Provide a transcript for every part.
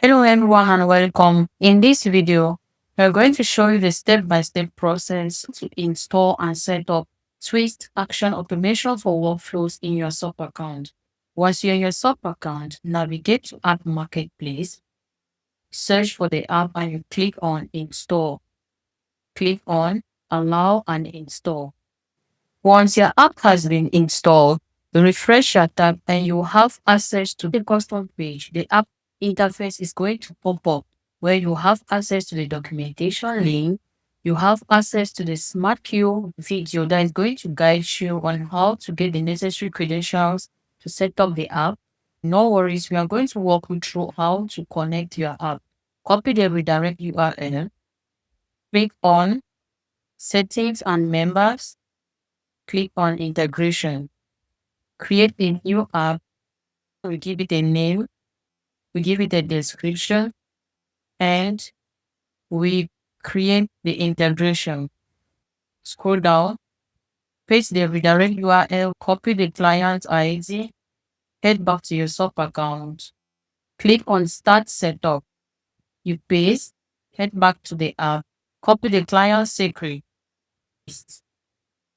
Hello everyone and welcome. In this video, we're going to show you the step-by-step process to install and set up Twist Action Automation for workflows in your sub account. Once you're in your sub account, navigate to App Marketplace, search for the app and you click on Install. Click on Allow and Install. Once your app has been installed, refresh your tab and you have access to the custom page. The app interface is going to pop up where you have access to the documentation link. You have access to the Smart Queue video that is going to guide you on how to get the necessary credentials to set up the app. No worries, we are going to walk you through how to connect your app. Copy the redirect URL, click on Settings and Members, click on Integration. Create a new app. We give it a name, we give it a description, and we create the integration. Scroll down, paste the redirect URL, copy the client ID, head back to your sub account. Click on Start Setup. You paste, head back to the app, copy the client secret.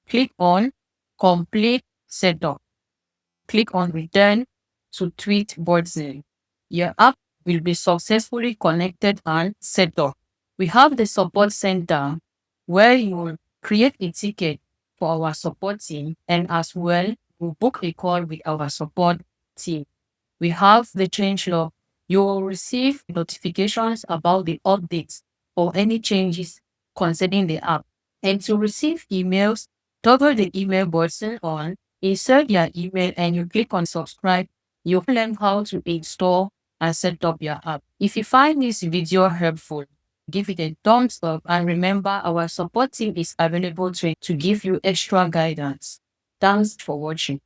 Click on Complete Setup. Click on Return to Tweet button. Your app will be successfully connected and set up. We have the support center where you will create a ticket for our support team and as well we'll book a call with our support team. We have the change log. You will receive notifications about the updates or any changes concerning the app. And to receive emails, toggle the email button on, insert your email and you click on subscribe. You'll learn how to install and set up your app. If you find this video helpful, give it a thumbs up and remember our support team is available to give you extra guidance. Thanks for watching.